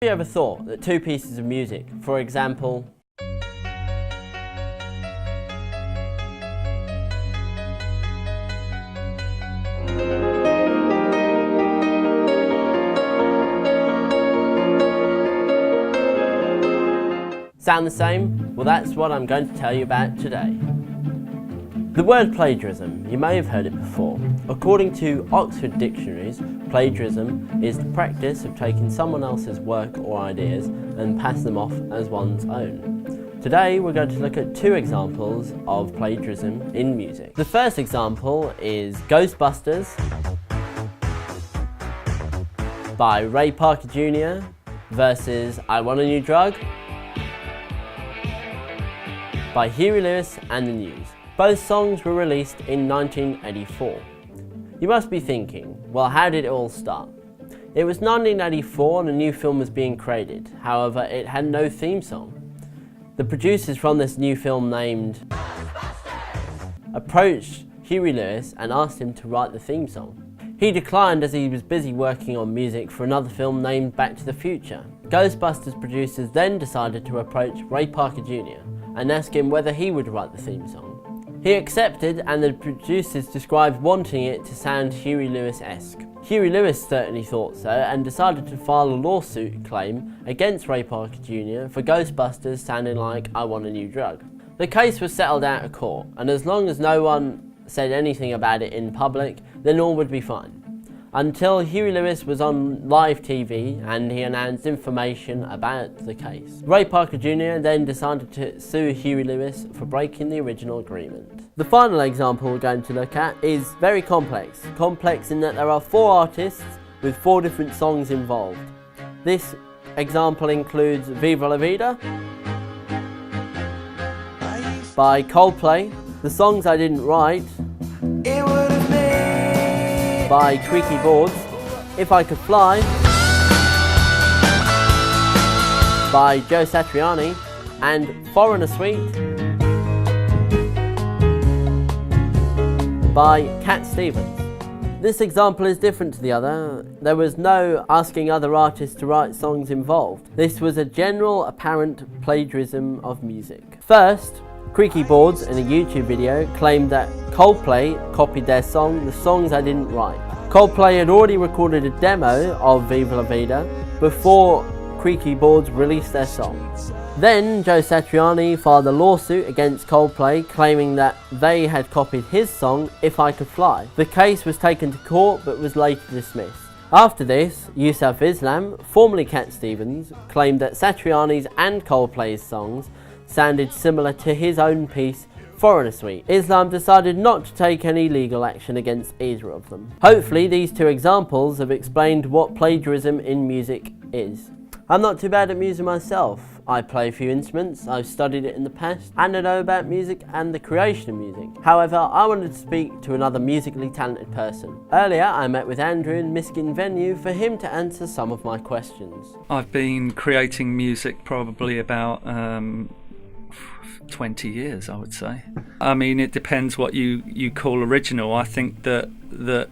Have you ever thought that two pieces of music, for example, sound the same? Well, that's what I'm going to tell you about today. The word plagiarism, you may have heard it before. According to Oxford dictionaries, plagiarism is the practice of taking someone else's work or ideas and pass them off as one's own. Today we're going to look at two examples of plagiarism in music. The first example is Ghostbusters by Ray Parker Jr. versus I Want a New Drug by Huey Lewis and the News. Both songs were released in 1984. You must be thinking, well, how did it all start? It was 1984 and a new film was being created. However, it had no theme song. The producers from this new film named approached Huey Lewis and asked him to write the theme song. He declined as he was busy working on music for another film named Back to the Future. Ghostbusters producers then decided to approach Ray Parker Jr. and ask him whether he would write the theme song. He accepted, and the producers described wanting it to sound Huey Lewis-esque. Huey Lewis certainly thought so and decided to file a lawsuit claim against Ray Parker Jr. for Ghostbusters sounding like I Want a New Drug. The case was settled out of court, and as long as no one said anything about it in public, then all would be fine. Until Huey Lewis was on live TV and he announced information about the case. Ray Parker Jr. then decided to sue Huey Lewis for breaking the original agreement. The final example we're going to look at is very complex. Complex in that there are 4 artists with 4 different songs involved. This example includes Viva La Vida by Coldplay, The Songs I Didn't Write by Creaky Boards, If I Could Fly by Joe Satriani, and Foreigner Suite by Cat Stevens. This example is different to the other. There was no asking other artists to write songs involved. This was a general apparent plagiarism of music. First, Creaky Boards in a YouTube video claimed that Coldplay copied their song, The Songs I Didn't Write. Coldplay had already recorded a demo of Viva La Vida before Creaky Boards released their song. Then Joe Satriani filed a lawsuit against Coldplay claiming that they had copied his song, If I Could Fly. The case was taken to court but was later dismissed. After this, Yusuf Islam, formerly Cat Stevens, claimed that Satriani's and Coldplay's songs sounded similar to his own piece, Foreigner Suite. Islam decided not to take any legal action against either of them. Hopefully these two examples have explained what plagiarism in music is. I'm not too bad at music myself. I play a few instruments, I've studied it in the past, and I know about music and the creation of music. However, I wanted to speak to another musically talented person. Earlier, I met with Andrew in Miskin Venue for him to answer some of my questions. I've been creating music probably about 20 years, I would say. I mean, it depends what you call original. I think that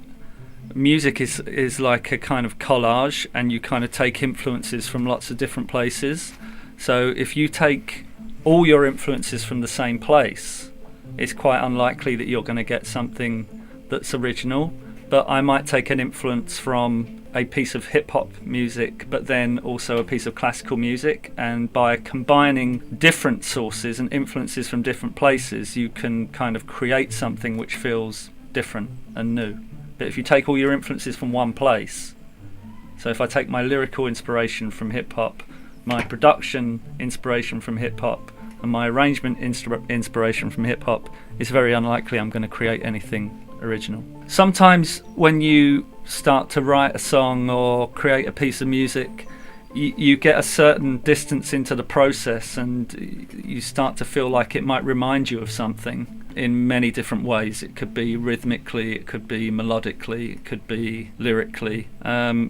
music is like a kind of collage, and you kind of take influences from lots of different places. So if you take all your influences from the same place, it's quite unlikely that you're going to get something that's original. But I might take an influence from a piece of hip-hop music, but then also a piece of classical music, and by combining different sources and influences from different places, you can kind of create something which feels different and new. But if you take all your influences from one place, so if I take my lyrical inspiration from hip-hop, my production inspiration from hip-hop, and my arrangement inspiration from hip-hop, it's very unlikely I'm going to create anything original. Sometimes when you start to write a song or create a piece of music, you get a certain distance into the process and you start to feel like it might remind you of something in many different ways. It could be rhythmically, it could be melodically, it could be lyrically.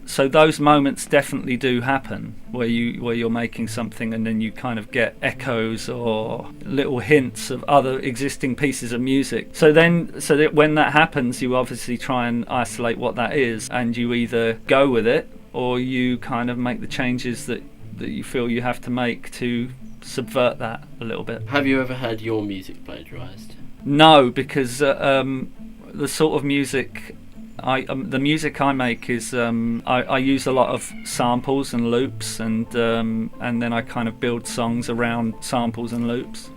So those moments definitely do happen where you're making something and then you kind of get echoes or little hints of other existing pieces of music. So that when that happens, you obviously try and isolate what that is, and you either go with it or you kind of make the changes that you feel you have to make to subvert that a little bit. Have you ever had your music plagiarised? No, because the sort of music the music I make is I use a lot of samples and loops, and then I kind of build songs around samples and loops,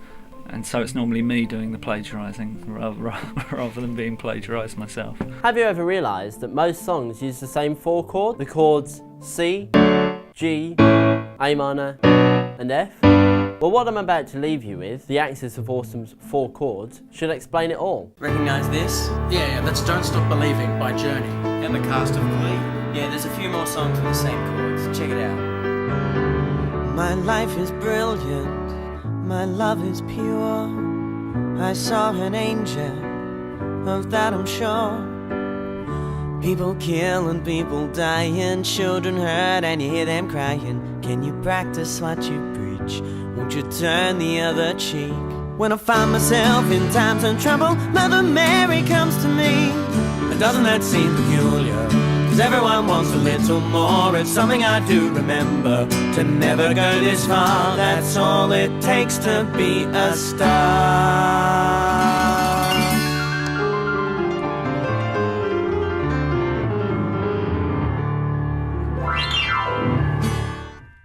and so it's normally me doing the plagiarising rather than being plagiarised myself. Have you ever realised that most songs use the same 4 chords? The chords C, G, A minor and F? Well, what I'm about to leave you with, the Axis of Awesome's 4 chords, should explain it all. Recognise this? Yeah, that's Don't Stop Believing by Journey. And the cast of Glee. Yeah, there's a few more songs with the same chords. Check it out. My life is brilliant, my love is pure. I saw an angel, of that I'm sure. People kill and people dying, children hurt and you hear them crying. Can you practice what you preach? Won't you turn the other cheek? When I find myself in times of trouble, Mother Mary comes to me. And doesn't that seem peculiar? 'Cause everyone wants a little more. It's something I do remember, to never go this far. That's all it takes to be a star.